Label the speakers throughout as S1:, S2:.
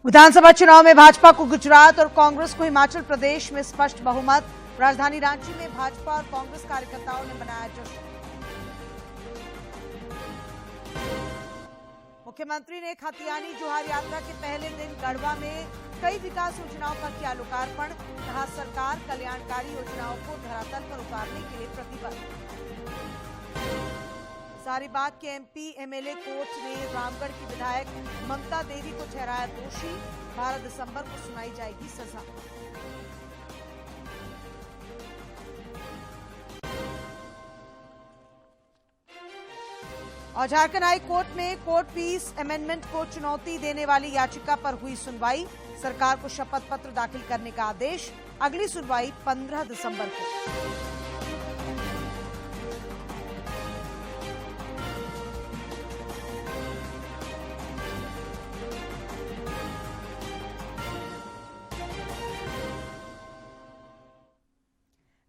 S1: विधानसभा चुनाव में भाजपा को गुजरात और कांग्रेस को हिमाचल प्रदेश में स्पष्ट बहुमत। राजधानी रांची में भाजपा और कांग्रेस कार्यकर्ताओं ने मनाया जश्न। मुख्यमंत्री ने खतियानी जोहार यात्रा के पहले दिन गढ़वा में कई विकास योजनाओं का किया लोकार्पण। कहा, सरकार कल्याणकारी योजनाओं को धरातल पर उतारने के लिए प्रतिबद्ध। हजारीबाग के एमपी एमएलए कोर्ट ने रामगढ़ की विधायक ममता देवी को ठहराया दोषी। 12 दिसंबर को सुनाई जाएगी सजा। और झारखंड हाई कोर्ट में कोर्ट फीस अमेंडमेंट को चुनौती देने वाली याचिका पर हुई सुनवाई। सरकार को शपथ पत्र दाखिल करने का आदेश। अगली सुनवाई 15 दिसंबर को।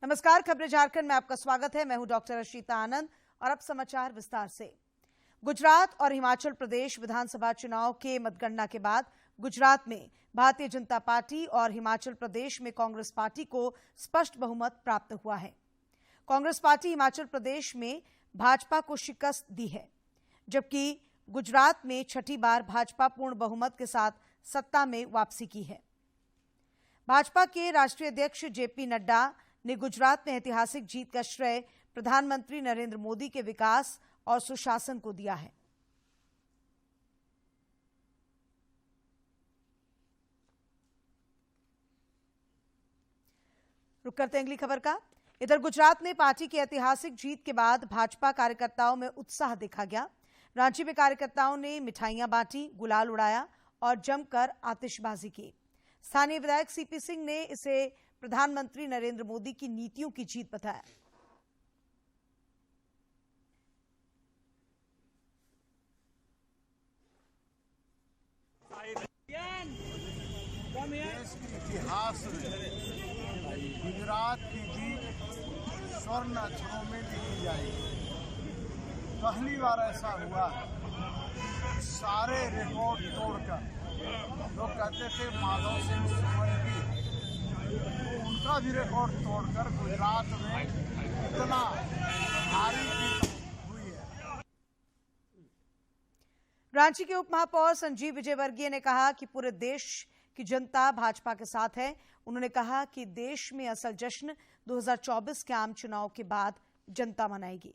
S1: नमस्कार, खबरें झारखंड में आपका स्वागत है। मैं हूं डॉक्टर अर्शिता आनंद और अब समाचार विस्तार से। गुजरात और हिमाचल प्रदेश विधानसभा चुनाव के मतगणना के बाद गुजरात में भारतीय जनता पार्टी और हिमाचल प्रदेश में कांग्रेस पार्टी को स्पष्ट बहुमत प्राप्त हुआ है। कांग्रेस पार्टी हिमाचल प्रदेश में भाजपा को शिकस्त दी है, जबकि गुजरात में छठी बार भाजपा पूर्ण बहुमत के साथ सत्ता में वापसी की है। भाजपा के राष्ट्रीय अध्यक्ष जेपी नड्डा ने गुजरात में ऐतिहासिक जीत का श्रेय प्रधानमंत्री नरेंद्र मोदी के विकास और सुशासन को दिया है। रुक करते हैं अगली खबर का। इधर गुजरात में पार्टी की ऐतिहासिक जीत के बाद भाजपा कार्यकर्ताओं में उत्साह देखा गया। रांची में कार्यकर्ताओं ने मिठाइयां बांटी, गुलाल उड़ाया और जमकर आतिशबाजी की। स्थानीय विधायक सीपी सिंह ने इसे प्रधानमंत्री नरेंद्र मोदी की नीतियों की जीत बताया।
S2: देश के इतिहास में गुजरात की जीत स्वर्ण अक्षरों में लिखी जाएगी। पहली बार ऐसा हुआ, सारे रिकॉर्ड तोड़कर। लोग कहते थे माधव सिंह सोलंकी, उनका भी रिकॉर्ड तोड़कर गुजरात में इतना भारी जीत हुई है।
S1: रांची के उप महापौर संजीव विजयवर्गीय ने कहा कि पूरे देश की जनता भाजपा के साथ है। उन्होंने कहा कि देश में असल जश्न 2024 के आम चुनाव के बाद जनता मनाएगी।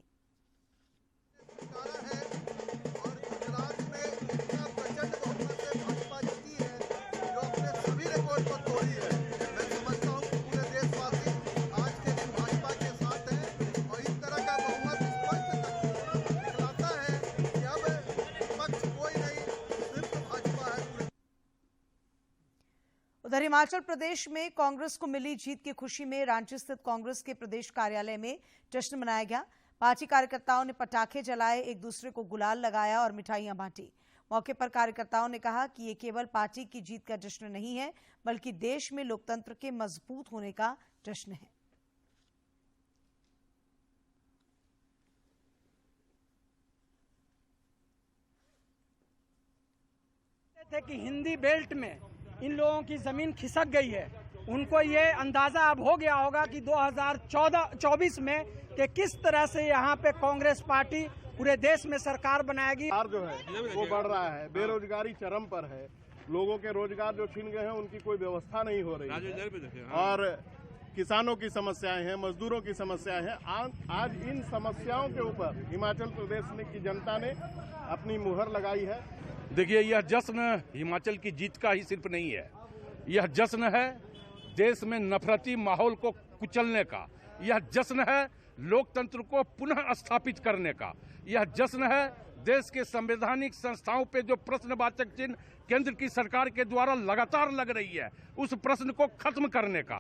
S1: उधर हिमाचल प्रदेश में कांग्रेस को मिली जीत की खुशी में रांची स्थित कांग्रेस के प्रदेश कार्यालय में जश्न मनाया गया। पार्टी कार्यकर्ताओं ने पटाखे जलाए, एक दूसरे को गुलाल लगाया और मिठाइयां बांटी। मौके पर कार्यकर्ताओं ने कहा कि ये केवल पार्टी की जीत का जश्न नहीं है, बल्कि देश में लोकतंत्र के मजबूत होने का जश्न है।
S3: कि हिंदी बेल्ट में इन लोगों की जमीन खिसक गई है। उनको ये अंदाजा अब हो गया होगा कि 2024 में कि किस तरह से यहाँ पे कांग्रेस पार्टी पूरे देश में सरकार बनाएगी।
S2: जो है वो बढ़ रहा है, बेरोजगारी चरम पर है, लोगों के रोजगार जो छीन गए हैं उनकी कोई व्यवस्था नहीं हो रही है, और किसानों की समस्याएं हैं, मजदूरों की समस्याएं हैं। आज इन समस्याओं के ऊपर हिमाचल प्रदेश की जनता ने अपनी मुहर लगाई है।
S4: देखिए, यह जश्न हिमाचल की जीत का ही सिर्फ नहीं है, यह जश्न है देश में नफरती माहौल को कुचलने का। यह जश्न है लोकतंत्र को पुनः स्थापित करने का। यह जश्न है देश के संवैधानिक संस्थाओं पे जो प्रश्नवाचक चिन्ह केंद्र की सरकार के द्वारा लगातार लग रही है, उस प्रश्न को खत्म करने का।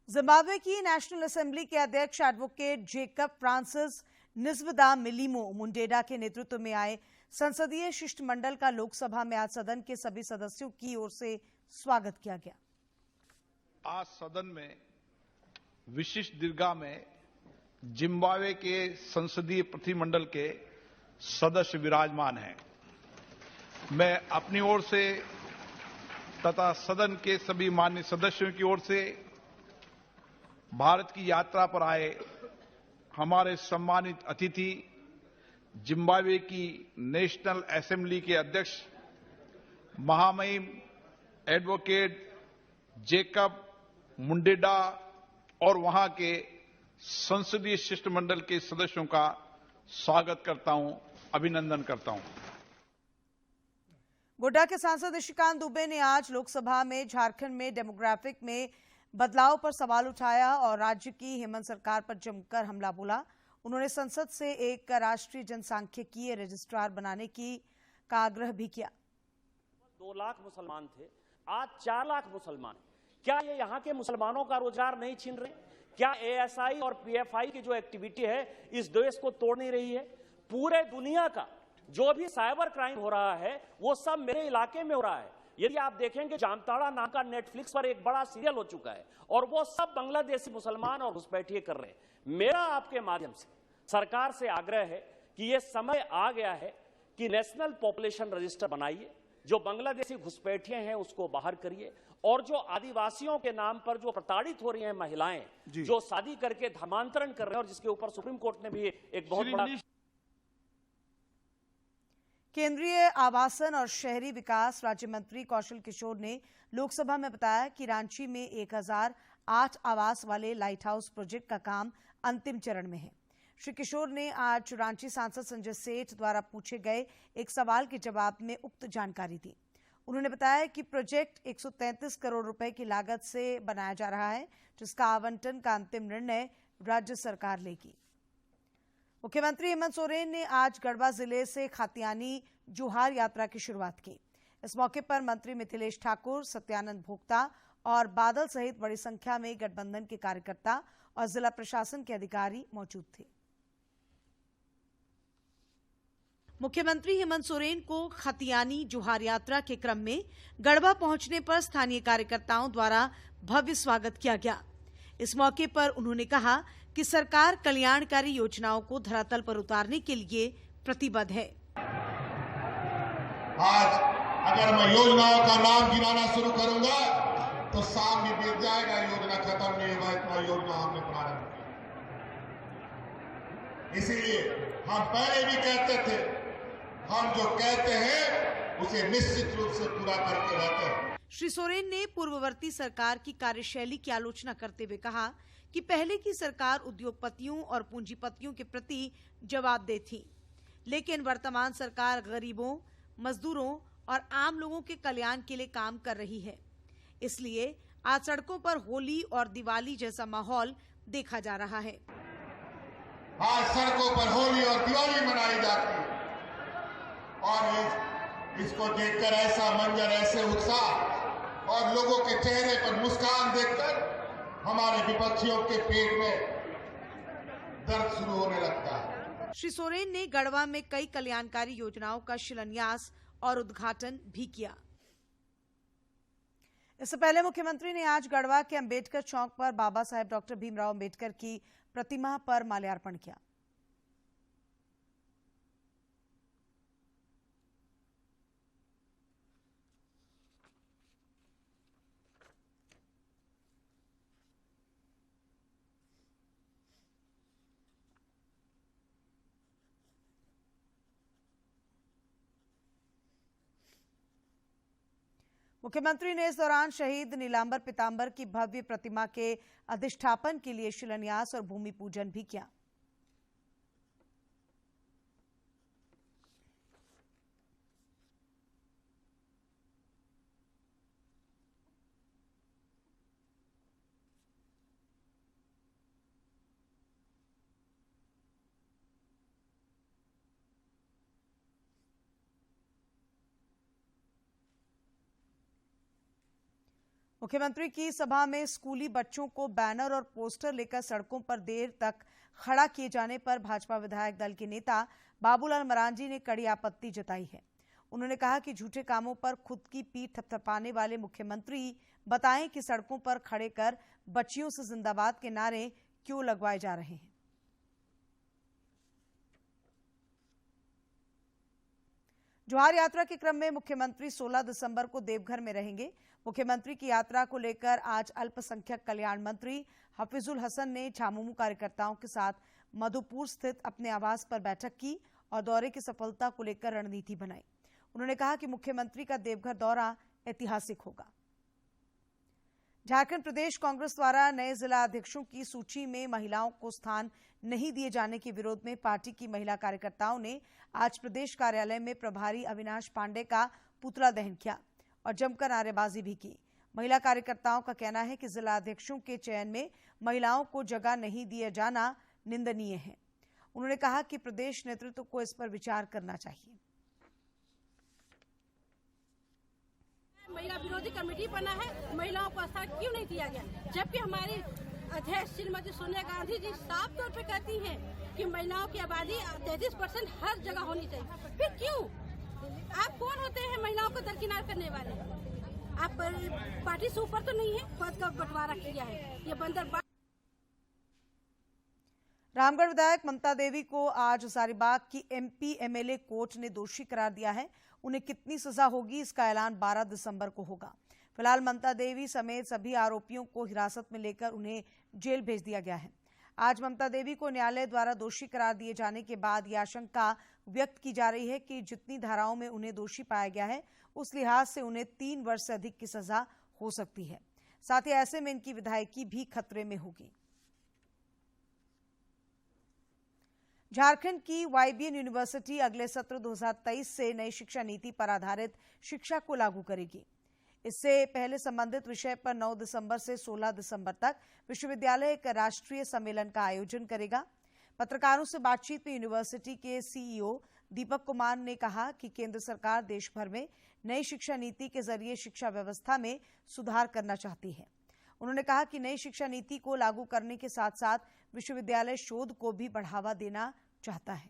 S1: जिम्बाब्वे की नेशनल असेंबली के अध्यक्ष एडवोकेट जेकब फ्रांसिस निस्वदा मिलिमो मुंडेडा के नेतृत्व में आए संसदीय शिष्टमंडल का लोकसभा में आज सदन के सभी सदस्यों की ओर से स्वागत किया गया।
S5: आज सदन में विशिष्ट दीर्घा में जिम्बाब्वे के संसदीय प्रतिनिधिमंडल के सदस्य विराजमान हैं। मैं अपनी ओर से तथा सदन के सभी मान्य सदस्यों की ओर से भारत की यात्रा पर आए हमारे सम्मानित अतिथि जिम्बाब्वे की नेशनल असेंबली के अध्यक्ष महामहिम एडवोकेट जेकब मुंडेडा और वहां के संसदीय शिष्टमंडल के सदस्यों का स्वागत करता हूं, अभिनंदन करता हूं।
S1: गोड्डा के सांसद ऋषिकांत दुबे ने आज लोकसभा में झारखंड में डेमोग्राफिक में बदलाव पर सवाल उठाया और राज्य की हेमंत सरकार पर जमकर हमला बोला। उन्होंने संसद से एक राष्ट्रीय जनसांख्यिकीय रजिस्ट्रार बनाने का आग्रह भी किया।
S6: 2 लाख मुसलमान थे, आज 4 लाख मुसलमान। क्या ये यहाँ के मुसलमानों का रोजगार नहीं छीन रहे? क्या एएसआई और पीएफआई की जो एक्टिविटी है इस देश को तोड़ नहीं रही है? पूरे दुनिया का जो भी साइबर क्राइम हो रहा है वो सब मेरे इलाके में हो रहा है। यदि आप देखेंगे जामताड़ा नाम का नेटफ्लिक्स पर एक बड़ा सीरियल हो चुका है और वो सब बांग्लादेशी मुसलमान और घुसपैठिए कर रहे हैं। मेरा आपके माध्यम से सरकार से आग्रह है कि ये समय आ गया है कि नेशनल पॉपुलेशन रजिस्टर बनाइए, जो बांग्लादेशी घुसपैठिए हैं उसको बाहर करिए और जो आदिवासियों के नाम पर जो प्रताड़ित हो रही हैं महिलाएं, जो शादी करके धर्मांतरण कर रहे हैं और जिसके ऊपर सुप्रीम कोर्ट ने भी एक बहुत बड़ा।
S1: केंद्रीय आवासन और शहरी विकास राज्य मंत्री कौशल किशोर ने लोकसभा में बताया कि रांची में 1008 आवास वाले लाइट हाउस प्रोजेक्ट का काम अंतिम चरण में है। श्री किशोर ने आज रांची सांसद संजय सेठ द्वारा पूछे गए एक सवाल के जवाब में उक्त जानकारी दी। उन्होंने बताया कि प्रोजेक्ट 133 करोड़ रुपए की लागत से बनाया जा रहा है, जिसका आवंटन का अंतिम निर्णय राज्य सरकार लेगी। मुख्यमंत्री हेमंत सोरेन ने आज गढ़वा जिले से खातियानी जोहार यात्रा की शुरुआत की। इस मौके पर मंत्री मिथिलेश ठाकुर, सत्यानंद भोक्ता और बादल सहित बड़ी संख्या में गठबंधन के कार्यकर्ता और जिला प्रशासन के अधिकारी मौजूद थे। मुख्यमंत्री हेमंत सोरेन को खतियानी जोहार यात्रा के क्रम में गढ़वा पहुंचने पर स्थानीय कार्यकर्ताओं द्वारा भव्य स्वागत किया गया। इस मौके पर उन्होंने कहा कि सरकार कल्याणकारी योजनाओं को धरातल पर उतारने के लिए प्रतिबद्ध है।
S7: आज अगर मैं योजनाओं का नाम गिनाना शुरू करूंगा तो साल भी बीत जाएगा, योजना खत्म नहीं होगा, इतना योजना हमने प्रारंभ किया। इसीलिए हम पहले भी कहते थे, हम जो कहते हैं उसे निश्चित रूप से पूरा करके रहते हैं।
S1: श्री सोरेन ने पूर्ववर्ती सरकार की कार्यशैली की आलोचना करते हुए कहा कि पहले की सरकार उद्योगपतियों और पूंजीपतियों के प्रति जवाबदेह थी, लेकिन वर्तमान सरकार गरीबों, मजदूरों और आम लोगों के कल्याण के लिए काम कर रही है। इसलिए आज सड़कों पर होली और दिवाली जैसा माहौल देखा जा रहा है।
S7: आज सड़कों पर होली और दिवाली मनाई जाती है और इसको देखकर ऐसा मंजर, ऐसे उत्साह और लोगों के चेहरे पर मुस्कान देखकर हमारे विपक्षियों के पेट में दर्द शुरू होने लगता है।
S1: श्री सोरेन ने गढ़वा में कई कल्याणकारी योजनाओं का शिलान्यास और उद्घाटन भी किया। इससे पहले मुख्यमंत्री ने आज गढ़वा के अंबेडकर चौक पर बाबा साहेब डॉक्टर भीमराव अंबेडकर की प्रतिमा पर माल्यार्पण किया। मुख्यमंत्री ने इस दौरान शहीद नीलांबर पीतांबर की भव्य प्रतिमा के अधिष्ठापन के लिए शिलान्यास और भूमि पूजन भी किया। मुख्यमंत्री की सभा में स्कूली बच्चों को बैनर और पोस्टर लेकर सड़कों पर देर तक खड़ा किए जाने पर भाजपा विधायक दल के नेता बाबूलाल मरांडी ने कड़ी आपत्ति जताई है। उन्होंने कहा कि झूठे कामों पर खुद की पीठ थपथपाने वाले मुख्यमंत्री बताएं कि सड़कों पर खड़े कर बच्चियों से जिंदाबाद के नारे क्यों लगवाए जा रहे हैं। जोहार यात्रा के क्रम में मुख्यमंत्री 16 दिसंबर को देवघर में रहेंगे। मुख्यमंत्री की यात्रा को लेकर आज अल्पसंख्यक कल्याण मंत्री हफीजुल हसन ने झामुमो कार्यकर्ताओं के साथ मधुपुर स्थित अपने आवास पर बैठक की और दौरे की सफलता को लेकर रणनीति बनाई। उन्होंने कहा कि मुख्यमंत्री का देवघर दौरा ऐतिहासिक होगा। झारखंड प्रदेश कांग्रेस द्वारा नए जिला अध्यक्षों की सूची में महिलाओं को स्थान नहीं दिए जाने के विरोध में पार्टी की महिला कार्यकर्ताओं ने आज प्रदेश कार्यालय में प्रभारी अविनाश पांडे का पुतला दहन किया और जमकर नारेबाजी भी की। महिला कार्यकर्ताओं का कहना है कि जिला अध्यक्षों के चयन में महिलाओं को जगह नहीं दिया जाना निंदनीय है। उन्होंने कहा कि प्रदेश नेतृत्व को इस पर विचार करना चाहिए।
S8: महिला विरोधी कमेटी बना है, महिलाओं को स्थान क्यों नहीं दिया गया, जबकि हमारी अध्यक्ष श्रीमती सोनिया गांधी जी साफ तौर पे कहती हैं कि महिलाओं की आबादी 33% हर जगह होनी चाहिए। फिर क्यों? आप कौन होते हैं महिलाओं को दरकिनार करने वाले? आप पार्टी से ऊपर तो नहीं है, पद का बंटवारा किया है। ये बंदर
S1: रामगढ़ विधायक ममता देवी को आज हजारीबाग की एमपी एमएलए कोर्ट ने दोषी करार दिया है। उन्हें कितनी सजा होगी इसका ऐलान 12 दिसंबर को होगा। फिलहाल ममता देवी समेत सभी आरोपियों को हिरासत में लेकर उन्हें जेल भेज दिया गया है। आज ममता देवी को न्यायालय द्वारा दोषी करार दिए जाने के बाद यह आशंका व्यक्त की जा रही है कि जितनी धाराओं में उन्हें दोषी पाया गया है उस लिहाज से उन्हें 3 वर्ष से अधिक की सजा हो सकती है। साथ ही ऐसे में इनकी विधायकी भी खतरे में होगी। झारखंड की वाईबीएन यूनिवर्सिटी अगले सत्र 2023 से नई शिक्षा नीति पर आधारित शिक्षा को लागू करेगी। इससे पहले संबंधित विषय पर 9 दिसंबर से 16 दिसंबर तक विश्वविद्यालय एक राष्ट्रीय सम्मेलन का आयोजन करेगा। पत्रकारों से बातचीत में यूनिवर्सिटी के सीईओ दीपक कुमार ने कहा कि केंद्र सरकार देश भर में नई शिक्षा नीति के जरिए शिक्षा व्यवस्था में सुधार करना चाहती है। उन्होंने कहा कि नई शिक्षा नीति को लागू करने के साथ साथ विश्वविद्यालय शोध को भी बढ़ावा देना चाहता है।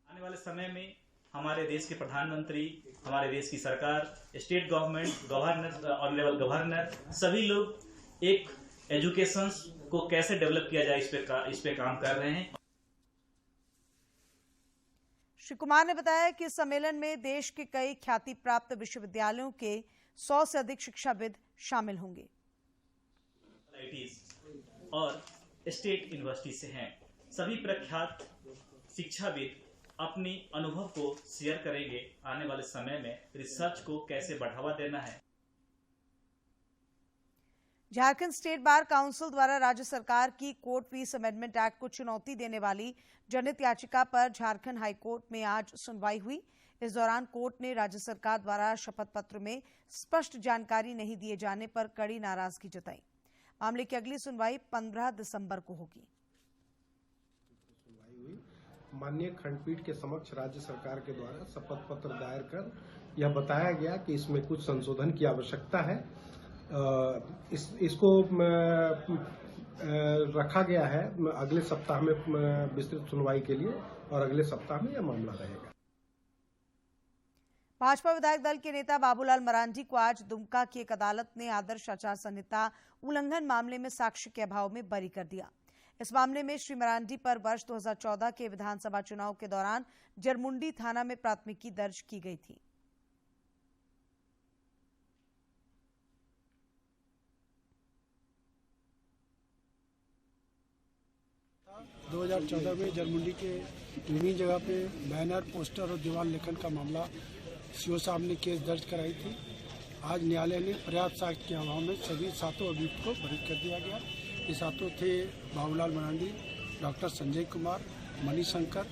S9: आने वाले समय में हमारे देश के प्रधानमंत्री, हमारे देश की सरकार, स्टेट गवर्नमेंट, गवर्नर और लेवल गवर्नर सभी लोग एक एजुकेशन को कैसे डेवलप किया जाए इस पे काम कर रहे हैं।
S1: श्री कुमार ने बताया कि इस सम्मेलन में देश के कई ख्याति प्राप्त विश्वविद्यालयों के 100 से अधिक शिक्षाविद शामिल होंगे
S9: और स्टेट यूनिवर्सिटी से हैं। सभी प्रख्यात शिक्षाविद अपनी अनुभव को शेयर करेंगे। आने वाले समय में रिसर्च को कैसे बढ़ावा देना है।
S1: झारखंड स्टेट बार काउंसिल द्वारा राज्य सरकार की कोर्ट फीस अमेंडमेंट एक्ट को चुनौती देने वाली जनहित याचिका पर झारखंड हाईकोर्ट में आज सुनवाई हुई। इस दौरान कोर्ट ने राज्य सरकार द्वारा शपथ पत्र में स्पष्ट जानकारी नहीं दिए जाने पर कड़ी नाराजगी जताई। मामले की अगली सुनवाई 15 दिसंबर को होगी।
S10: माननीय खंडपीठ के समक्ष राज्य सरकार के द्वारा शपथ पत्र दायर कर यह बताया गया कि इसमें कुछ संशोधन की आवश्यकता है। इसको रखा गया है अगले सप्ताह में विस्तृत सुनवाई के लिए और अगले सप्ताह में यह मामला रहेगा।
S1: भाजपा विधायक दल के नेता बाबूलाल मरांडी को आज दुमका की एक अदालत ने आदर्श आचार संहिता उल्लंघन मामले में साक्ष्य के अभाव में बरी कर दिया। इस मामले में श्री मरांडी पर वर्ष 2014 के विधानसभा चुनाव के दौरान जरमुंडी थाना में प्राथमिकी दर्ज की गई थी।
S11: – 2014 में जरमुंडी के विभिन्न जगह पे बैनर, पोस्टर और दीवार लेखन का मामला सीओ साहब ने केस दर्ज कराई थी। आज न्यायालय ने पर्याप्त साक्ष्य के अभाव में सभी 7 अभियुक्त को बरी कर दिया गया। ये 7 थे बाबूलाल मरांडी, डॉक्टर संजय कुमार, मणिशंकर,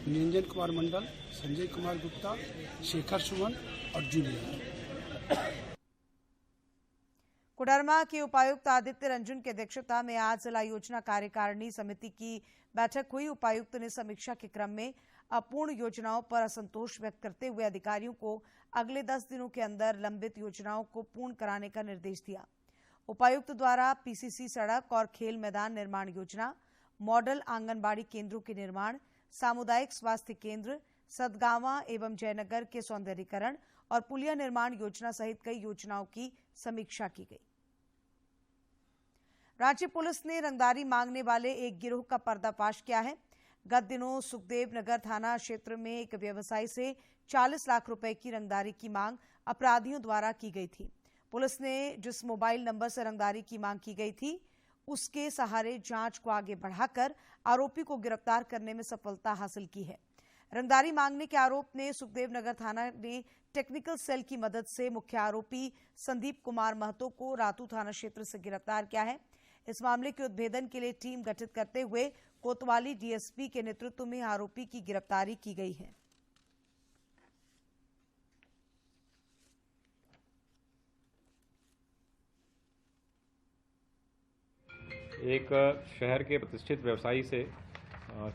S11: निरंजन कुमार मंडल, संजय कुमार गुप्ता, शेखर सुमन और जूनियर।
S1: कोडरमा के उपायुक्त आदित्य रंजन की अध्यक्षता में आज जिला योजना कार्यकारिणी समिति की बैठक हुई। उपायुक्त ने समीक्षा के क्रम में अपूर्ण योजनाओं पर असंतोष व्यक्त करते हुए अधिकारियों को अगले 10 दिनों के अंदर लंबित योजनाओं को पूर्ण कराने का निर्देश दिया। उपायुक्त द्वारा पीसीसी सड़क और खेल मैदान निर्माण योजना, मॉडल आंगनबाड़ी केंद्रों के निर्माण, सामुदायिक स्वास्थ्य केंद्र, सदगावा एवं जयनगर के सौंदर्यीकरण और पुलिया निर्माण योजना सहित कई योजनाओं की समीक्षा की गई। रांची पुलिस ने रंगदारी मांगने वाले एक गिरोह का पर्दाफाश किया है। गत दिनों सुखदेव नगर थाना क्षेत्र में एक व्यवसायी से 40 लाख रुपए की रंगदारी की मांग अपराधियों द्वारा की गई थी। पुलिस ने जिस मोबाइल नंबर से रंगदारी की मांग की गई थी, उसके सहारे जांच को आगे बढ़ाकर आरोपी को गिरफ्तार करने में सफलता हासिल की है। रंगदारी मांगने के आरोप में सुखदेव नगर थाना ने टेक्निकल सेल की मदद से मुख्य आरोपी संदीप कुमार महतो को रातू थाना क्षेत्र से गिरफ्तार किया है। इस मामले के उद्भेदन के लिए टीम गठित करते हुए कोतवाली डीएसपी के नेतृत्व में आरोपी की गिरफ्तारी की गई है।
S12: एक शहर के प्रतिष्ठित व्यवसायी से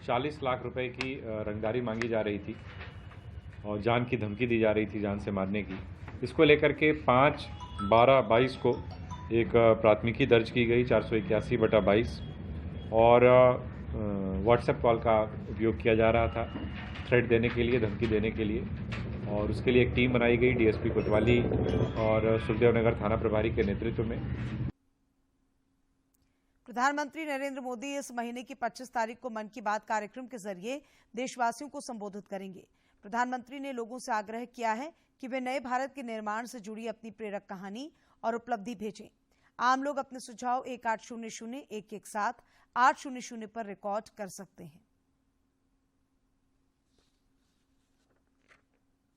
S12: 40 लाख रुपए की रंगदारी मांगी जा रही थी और जान की धमकी दी जा रही थी, जान से मारने की। इसको लेकर के 5/12/22 को एक प्राथमिकी दर्ज की गई 481/22 और व्हाट्सएप कॉल का उपयोग किया जा रहा था थ्रेट देने के लिए, धमकी देने के लिए, और उसके लिए एक टीम बनाई गई डीएसपी कोतवाली और सुखदेव नगर थाना प्रभारी के नेतृत्व में।
S1: प्रधानमंत्री नरेंद्र मोदी इस महीने की 25 तारीख को मन की बात कार्यक्रम के जरिए देशवासियों को संबोधित करेंगे। प्रधानमंत्री ने लोगों से आग्रह किया है कि वे नए भारत के निर्माण से जुड़ी अपनी प्रेरक कहानी और उपलब्धि भेजें। आम लोग अपने सुझाव 1800-117-800 पर रिकॉर्ड कर सकते हैं।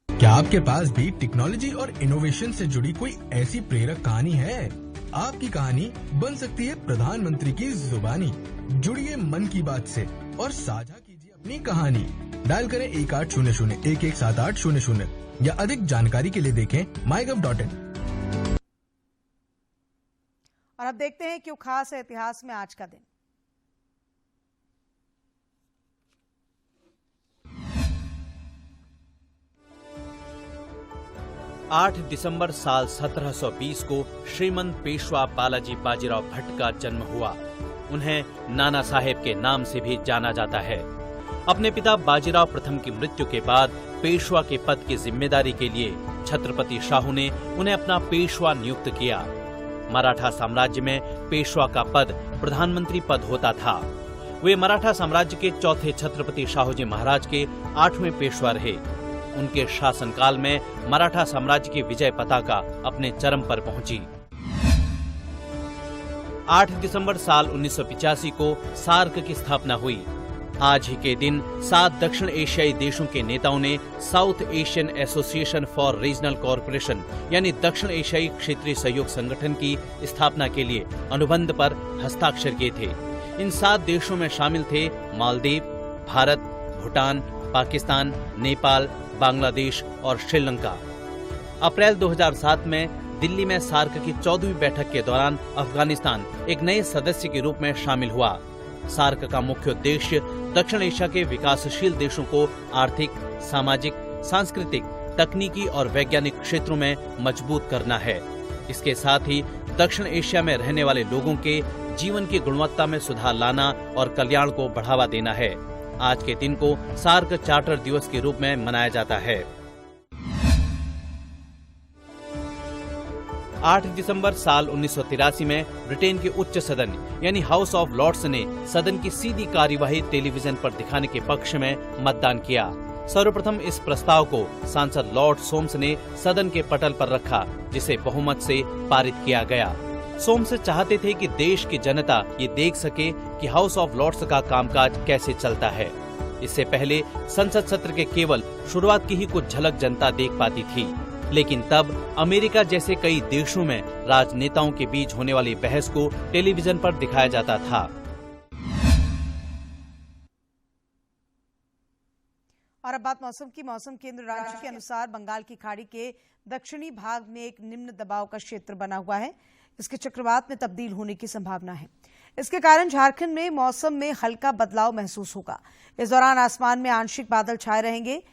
S13: क्या आपके पास भी टेक्नोलॉजी और इनोवेशन से जुड़ी कोई ऐसी प्रेरक कहानी है? आपकी कहानी बन सकती है प्रधानमंत्री की जुबानी। जुड़िए मन की बात से और साझा कीजिए अपनी कहानी। डायल करें 1800-1178-00 या अधिक जानकारी के लिए देखें mygov.in।
S1: और अब देखते हैं क्यों खास है इतिहास में आज का दिन।
S14: 8 दिसंबर साल 1720 को श्रीमंत पेशवा बालाजी बाजीराव भट्ट का जन्म हुआ। उन्हें नाना साहेब के नाम से भी जाना जाता है। अपने पिता बाजीराव प्रथम की मृत्यु के बाद पेशवा के पद की जिम्मेदारी के लिए छत्रपति शाहू ने उन्हें अपना पेशवा नियुक्त किया। मराठा साम्राज्य में पेशवा का पद प्रधानमंत्री पद होता था। वे मराठा साम्राज्य के चौथे छत्रपति शाहूजी महाराज के 8वें पेशवा रहे। उनके शासनकाल में मराठा साम्राज्य की विजय पताका अपने चरम पर पहुंची। 8 दिसंबर साल 1985 को सार्क की स्थापना हुई। आज ही के दिन 7 दक्षिण एशियाई देशों के नेताओं ने south Asian association for regional cooperation यानी दक्षिण एशियाई क्षेत्रीय सहयोग संगठन की स्थापना के लिए अनुबंध पर हस्ताक्षर किए थे। इन 7 देशों में शामिल थे मालदीव, भारत, भूटान, पाकिस्तान, नेपाल, बांग्लादेश और श्रीलंका। अप्रैल 2007 में दिल्ली में सार्क की 14वीं बैठक के दौरान अफगानिस्तान एक नए सदस्य के रूप में शामिल हुआ। सार्क का मुख्य उद्देश्य दक्षिण एशिया के विकासशील देशों को आर्थिक, सामाजिक, सांस्कृतिक, तकनीकी और वैज्ञानिक क्षेत्रों में मजबूत करना है। इसके साथ ही दक्षिण एशिया में रहने वाले लोगों के जीवन की गुणवत्ता में सुधार लाना और कल्याण को बढ़ावा देना है। आज के दिन को सार्क चार्टर दिवस के रूप में मनाया जाता है। 8 दिसंबर साल 1983 में ब्रिटेन के उच्च सदन यानी हाउस ऑफ लॉर्ड्स ने सदन की सीधी कार्यवाही टेलीविजन पर दिखाने के पक्ष में मतदान किया। सर्वप्रथम इस प्रस्ताव को सांसद लॉर्ड सोम्स ने सदन के पटल पर रखा, जिसे बहुमत से पारित किया गया। सोम्स चाहते थे कि देश की जनता ये देख सके कि हाउस ऑफ लॉर्ड्स का कामकाज कैसे चलता है। इससे पहले संसद सत्र के केवल शुरुआत की ही कुछ झलक जनता देख पाती थी, लेकिन तब अमेरिका जैसे कई देशों में राजनेताओं के बीच होने वाली बहस को टेलीविजन पर दिखाया जाता था।
S1: और अब बात मौसम की। मौसम केंद्र रांची के अनुसार बंगाल की खाड़ी के दक्षिणी भाग में एक निम्न दबाव का क्षेत्र बना हुआ है। इसके चक्रवात में तब्दील होने की संभावना है। इसके कारण झारखंड में मौसम में हल्का बदलाव महसूस होगा। इस दौरान आसमान में आंशिक बादल छाए रहेंगे।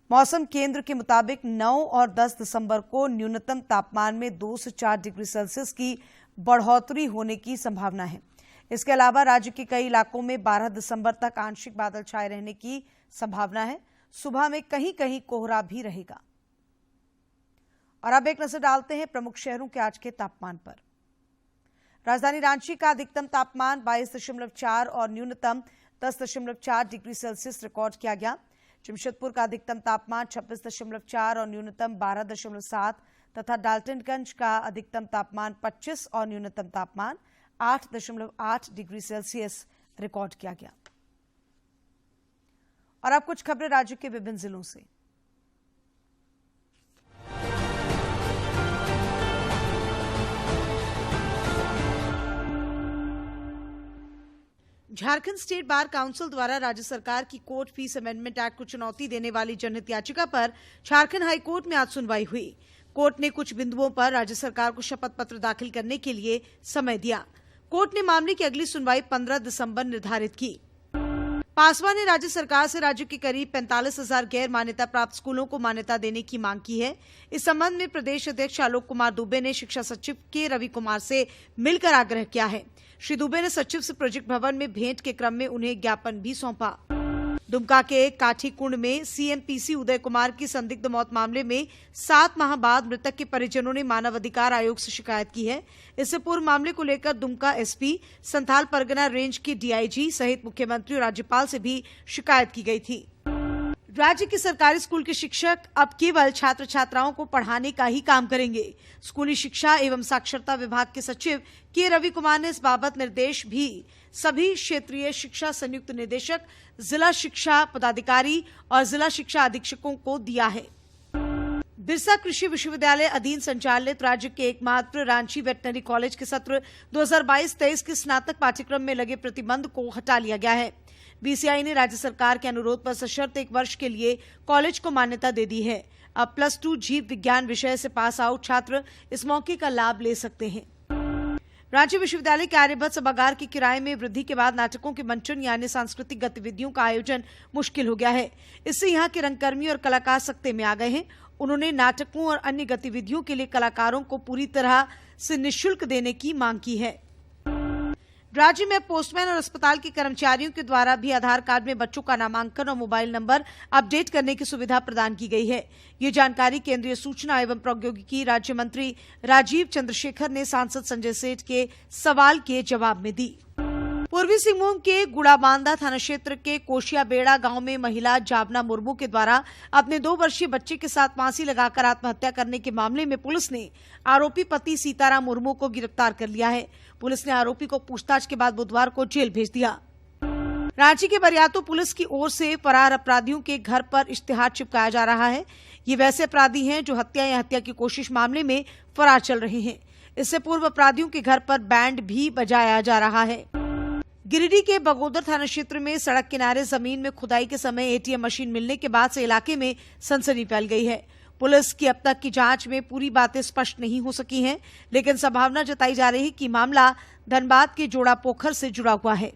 S1: मौसम केंद्र के मुताबिक 9 और 10 दिसंबर को न्यूनतम तापमान में 2 से 4 डिग्री सेल्सियस की बढ़ोतरी होने की संभावना है। इसके अलावा राज्य के कई इलाकों में 12 दिसंबर तक आंशिक बादल छाए रहने की संभावना है। सुबह में कहीं कहीं कोहरा भी रहेगा। और अब एक नजर डालते हैं प्रमुख शहरों के आज के तापमान पर। राजधानी रांची का अधिकतम तापमान 22.4 और न्यूनतम 10.4 डिग्री सेल्सियस रिकॉर्ड किया गया। जमशेदपुर का अधिकतम तापमान 26.4 और न्यूनतम 12.7 तथा डाल्टनगंज का अधिकतम तापमान 25 और न्यूनतम तापमान 8.8 डिग्री सेल्सियस रिकॉर्ड किया गया। और अब कुछ खबरें राज्य के विभिन्न जिलों से। झारखंड स्टेट बार काउंसिल द्वारा राज्य सरकार की कोर्ट फीस अमेंडमेंट एक्ट को चुनौती देने वाली जनहित याचिका पर झारखंड हाईकोर्ट में आज सुनवाई हुई। कोर्ट ने कुछ बिंदुओं पर राज्य सरकार को शपथ पत्र दाखिल करने के लिए समय दिया। कोर्ट ने मामले की अगली सुनवाई 15 दिसंबर निर्धारित की। पासवान ने राज्य सरकार से राज्य के करीब 45,000 गैर मान्यता प्राप्त स्कूलों को मान्यता देने की मांग की है। इस संबंध में प्रदेश अध्यक्ष आलोक कुमार दुबे ने शिक्षा सचिव के रवि कुमार से मिलकर आग्रह किया है। श्री दुबे ने सचिव से प्रोजेक्ट भवन में भेंट के क्रम में उन्हें ज्ञापन भी सौंपा। दुमका के काठीकुंड में सीएमपीसी उदय कुमार की संदिग्ध मौत मामले में 7 माह बाद मृतक के परिजनों ने मानव अधिकार आयोग से शिकायत की है। इससे पूर्व मामले को लेकर दुमका एसपी, संथाल परगना रेंज के डीआईजी सहित मुख्यमंत्री और राज्यपाल से भी शिकायत की गई थी। राज्य के सरकारी स्कूल के शिक्षक अब केवल छात्र छात्राओं को पढ़ाने का ही काम करेंगे। स्कूली शिक्षा एवं साक्षरता विभाग के सचिव के रवि कुमार ने इस बाबत निर्देश भी सभी क्षेत्रीय शिक्षा संयुक्त निदेशक, जिला शिक्षा पदाधिकारी और जिला शिक्षा अधीक्षकों को दिया है। बिरसा कृषि विश्वविद्यालय अधीन संचालित राज्य के एकमात्र रांची वेटनरी कॉलेज के सत्र 2022-23 के स्नातक पाठ्यक्रम में लगे प्रतिबंध को हटा लिया गया है। बीसीआई ने राज्य सरकार के अनुरोध पर सशर्त 1 वर्ष के लिए कॉलेज को मान्यता दे दी है। अब +2 जीव विज्ञान विषय से पास आउट छात्र इस मौके का लाभ ले सकते हैं। रांची विश्वविद्यालय के आर्यभट्ट सभागार के किराए में वृद्धि के बाद नाटकों के मंचन यानी सांस्कृतिक गतिविधियों का आयोजन मुश्किल हो गया है। इससे यहाँ के रंगकर्मी और कलाकार सकते में आ गए हैं। उन्होंने नाटकों और अन्य गतिविधियों के लिए कलाकारों को पूरी तरह से निःशुल्क देने की मांग की है। राज्य में पोस्टमैन और अस्पताल के कर्मचारियों के द्वारा भी आधार कार्ड में बच्चों का नामांकन और मोबाइल नंबर अपडेट करने की सुविधा प्रदान की गई है। ये जानकारी केंद्रीय सूचना एवं प्रौद्योगिकी राज्य मंत्री राजीव चंद्रशेखर ने सांसद संजय सेठ के सवाल के जवाब में दी। पूर्वी सिंहभूम के गुड़ाबांधा थाना क्षेत्र के कोशियाबेड़ा गांव में महिला जाबना मुर्मू के द्वारा अपने 2 वर्षीय बच्चे के साथ फांसी लगाकर आत्महत्या करने के मामले में पुलिस ने आरोपी पति सीताराम मुर्मू को गिरफ्तार कर लिया है। पुलिस ने आरोपी को पूछताछ के बाद बुधवार को जेल भेज दिया। रांची के बरियातू पुलिस की ओर से फरार अपराधियों के घर पर इश्तिहार चिपकाया जा रहा है। ये वैसे अपराधी हैं जो हत्या या हत्या की कोशिश मामले में फरार चल रहे हैं। इससे पूर्व अपराधियों के घर पर बैंड भी बजाया जा रहा है। गिरिडीह के बगोदर थाना क्षेत्र में सड़क किनारे जमीन में खुदाई के समय एटीएम मशीन मिलने के बाद से इलाके में सनसनी फैल गई है। पुलिस की अब तक की जांच में पूरी बातें स्पष्ट नहीं हो सकी हैं, लेकिन संभावना जताई जा रही है कि मामला धनबाद के जोड़ा पोखर से जुड़ा हुआ है।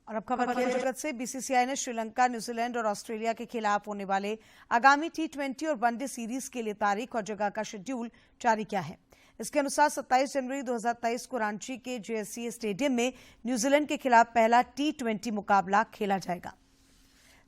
S1: और अब खबर खेल जगत से। बीसीसीआई ने श्रीलंका, न्यूजीलैंड और ऑस्ट्रेलिया के खिलाफ होने वाले आगामी T20 और वनडे सीरीज के लिए तारीख और जगह का शेड्यूल जारी किया है। इसके अनुसार 27 जनवरी 2023 को रांची के JSCA स्टेडियम में न्यूजीलैंड के खिलाफ पहला T20 मुकाबला खेला जाएगा।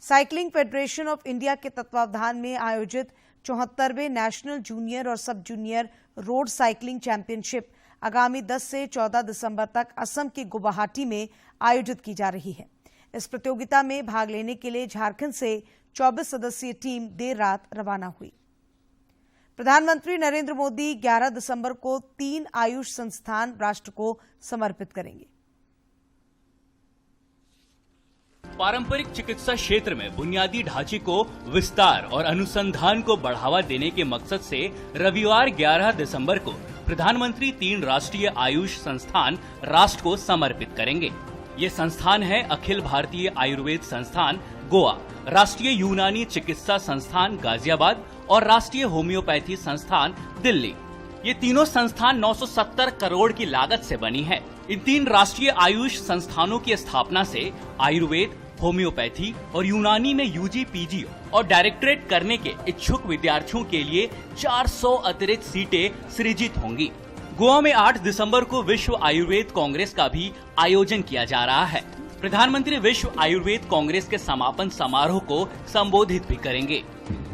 S1: साइकिलिंग फेडरेशन ऑफ इंडिया के तत्वावधान में आयोजित 74वें नेशनल जूनियर और सब जूनियर रोड साइकिलिंग चैंपियनशिप आगामी 10 से 14 दिसंबर तक असम के गुवाहाटी में आयोजित की जा रही है। इस प्रतियोगिता में भाग लेने के लिए झारखंड से 24 सदस्यीय टीम देर रात रवाना हुई। प्रधानमंत्री नरेंद्र मोदी 11 दिसंबर को 3 आयुष संस्थान राष्ट्र को समर्पित करेंगे।
S15: पारंपरिक चिकित्सा क्षेत्र में बुनियादी ढांचे को विस्तार और अनुसंधान को बढ़ावा देने के मकसद से रविवार 11 दिसंबर को प्रधानमंत्री 3 राष्ट्रीय आयुष संस्थान राष्ट्र को समर्पित करेंगे। ये संस्थान है अखिल भारतीय आयुर्वेद संस्थान गोवा, राष्ट्रीय यूनानी चिकित्सा संस्थान गाजियाबाद और राष्ट्रीय होम्योपैथी संस्थान दिल्ली। ये तीनों संस्थान 970 करोड़ की लागत से बनी है। इन 3 राष्ट्रीय आयुष संस्थानों की स्थापना से आयुर्वेद, होम्योपैथी और यूनानी में यूजी, पीजी और डायरेक्टरेट करने के इच्छुक विद्यार्थियों के लिए 400 अतिरिक्त सीटें सृजित होंगी। गोवा में 8 दिसंबर को विश्व आयुर्वेद कांग्रेस का भी आयोजन किया जा रहा है। प्रधानमंत्री विश्व आयुर्वेद कांग्रेस के समापन समारोह को संबोधित भी करेंगे।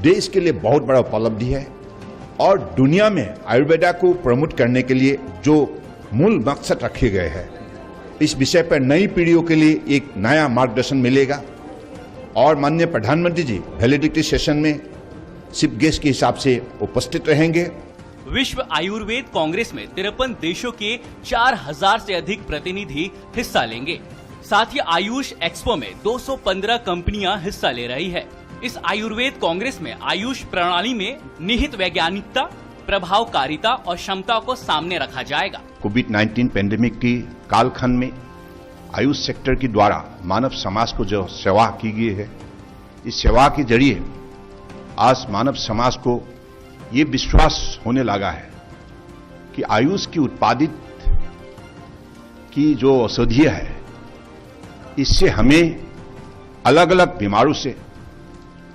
S16: देश के लिए बहुत बड़ा उपलब्धि है और दुनिया में आयुर्वेदा को प्रमोट करने के लिए जो मूल मकसद रखे गए हैं, इस विषय पर नई पीढ़ियों के लिए एक नया मार्गदर्शन मिलेगा। और माननीय प्रधानमंत्री जी वैलिडिटी सेशन में चीफ गेस्ट के हिसाब से उपस्थित रहेंगे।
S15: विश्व आयुर्वेद कांग्रेस में 53 देशों के 4000 से अधिक प्रतिनिधि हिस्सा लेंगे। साथ ही आयुष एक्सपो में 215 कंपनियां हिस्सा ले रही है। इस आयुर्वेद कांग्रेस में आयुष प्रणाली में निहित वैज्ञानिकता, प्रभावकारिता और क्षमता को सामने रखा जाएगा।
S16: कोविड-19 पेंडेमिक की कालखंड में आयुष सेक्टर के द्वारा मानव समाज को जो सेवा की गई है, इस सेवा के जरिए आज मानव समाज को ये विश्वास होने लगा है कि आयुष की उत्पादित की जो औषधियां है, इससे हमें अलग अलग बीमारों से,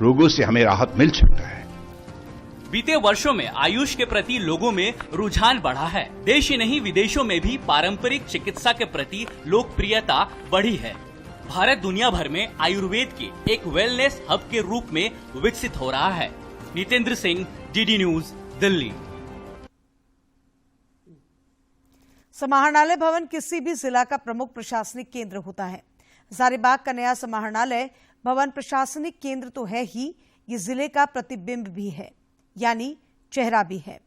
S16: रोगों से हमें राहत मिल सकता है।
S15: बीते वर्षों में आयुष के प्रति लोगों में रुझान बढ़ा है। देश ही नहीं विदेशों में भी पारंपरिक चिकित्सा के प्रति लोकप्रियता बढ़ी है। भारत दुनिया भर में आयुर्वेद के एक वेलनेस हब के रूप में विकसित हो रहा है। Nitendra Singh, DD news, Delhi.
S1: समाहरणालय भवन किसी भी जिला का प्रमुख प्रशासनिक केंद्र होता है। हजारीबाग का नया समाहरणालय भवन प्रशासनिक केंद्र तो है ही, ये जिले का प्रतिबिंब भी है, यानी चेहरा भी है।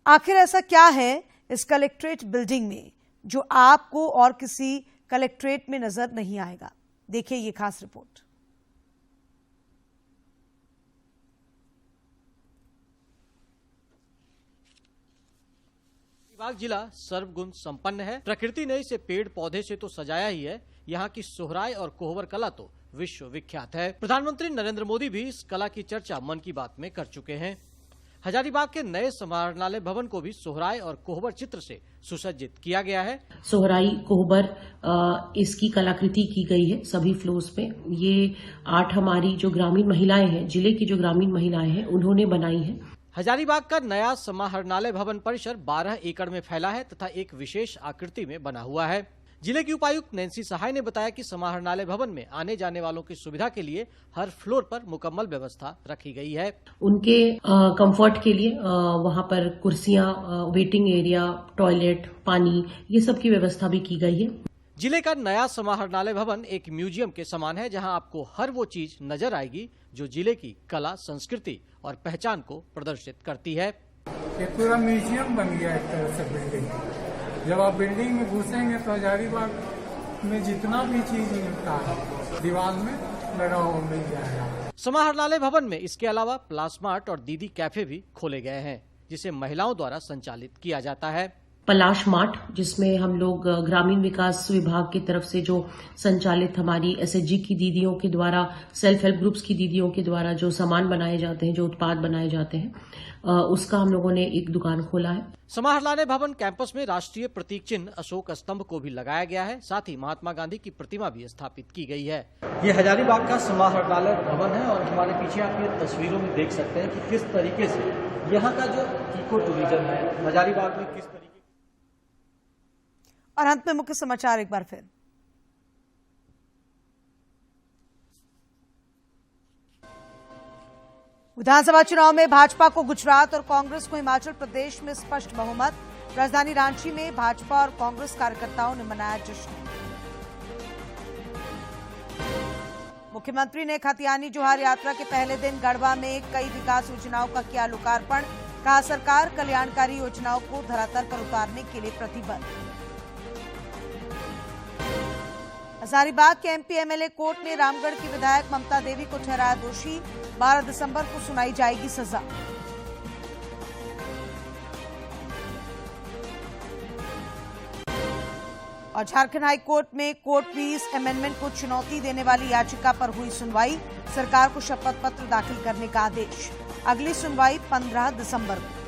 S1: आखिर ऐसा क्या है इस कलेक्ट्रेट बिल्डिंग में जो आपको और किसी कलेक्ट्रेट में नजर नहीं आएगा? देखिए ये खास रिपोर्ट।
S17: हजारीबाग जिला सर्वगुण संपन्न है। प्रकृति ने इसे पेड़ पौधे से तो सजाया ही है, यहाँ की सोहराय और कोहबर कला तो विश्व विख्यात है। प्रधानमंत्री नरेंद्र मोदी भी इस कला की चर्चा मन की बात में कर चुके हैं। हजारीबाग के नए समाहरणालय भवन को भी सोहराय और कोहबर चित्र से सुसज्जित किया गया है।
S18: सोहराई कोहबर इसकी कलाकृति की गई है सभी फ्लोर्स पे। ये 8 हमारी जो ग्रामीण महिलाएं हैं, जिले की जो ग्रामीण महिलाएं हैं, उन्होंने बनाई है।
S17: हजारीबाग का नया समाहरणालय भवन परिसर 12 एकड़ में फैला है तथा एक विशेष आकृति में बना हुआ है। जिले की उपायुक्त नैन्सी सहाय ने बताया कि समाहरणालय भवन में आने जाने वालों की सुविधा के लिए हर फ्लोर पर मुकम्मल व्यवस्था रखी गई है।
S18: उनके कंफर्ट के लिए वहां पर कुर्सियां, वेटिंग एरिया, टॉयलेट, पानी, ये सब की व्यवस्था भी की गई है।
S17: जिले का नया समाहरणालय भवन एक म्यूजियम के समान है, जहां आपको हर वो चीज नजर आएगी जो जिले की कला, संस्कृति और पहचान को प्रदर्शित करती है।
S19: ये पूरा म्यूजियम बन गया एक तरह से बिल्डिंग। जब आप बिल्डिंग में घुसेंगे तो हजारीबाग में जितना भी चीज मिलता है दीवार में लगा हुआ मिल जाएगा।
S17: समाहरणालय भवन में इसके अलावा प्लास्मार्ट और दीदी कैफे भी खोले गए हैं, जिसे महिलाओं द्वारा संचालित किया जाता है।
S18: पलाश मार्ट, जिसमें हम लोग ग्रामीण विकास विभाग की तरफ से जो संचालित हमारी एसएचजी की दीदियों के द्वारा, सेल्फ हेल्प ग्रुप्स की दीदियों के द्वारा जो सामान बनाए जाते हैं, जो उत्पाद बनाए जाते हैं, उसका हम लोगों ने एक दुकान खोला है।
S17: समाहरणालय भवन कैंपस में राष्ट्रीय प्रतीक चिन्ह अशोक स्तंभ को भी लगाया गया है। साथ ही महात्मा गांधी की प्रतिमा भी स्थापित की गई है।
S20: ये हजारीबाग का समाहरणालय भवन है और हमारे पीछे आप ये तस्वीरों में देख सकते हैं कि किस तरीके से यहाँ का जो इको टूरिज्म है हजारीबाग में किस तरीके।
S1: और अंत में मुख्य समाचार एक बार फिर। विधानसभा चुनाव में भाजपा को गुजरात और कांग्रेस को हिमाचल प्रदेश में स्पष्ट बहुमत। राजधानी रांची में भाजपा और कांग्रेस कार्यकर्ताओं ने मनाया जश्न। मुख्यमंत्री ने खतियानी जोहार यात्रा के पहले दिन गढ़वा में कई विकास योजनाओं का किया लोकार्पण। कहा सरकार कल्याणकारी योजनाओं को धरातल पर उतारने के लिए प्रतिबद्ध। हजारीबाग के एमपी एमएलए कोर्ट ने रामगढ़ की विधायक ममता देवी को ठहराया दोषी। 12 दिसंबर को सुनाई जाएगी सजा। और झारखंड हाई कोर्ट में कोर्ट फीस अमेंडमेंट को चुनौती देने वाली याचिका पर हुई सुनवाई। सरकार को शपथ पत्र दाखिल करने का आदेश। अगली सुनवाई 15 दिसंबर को।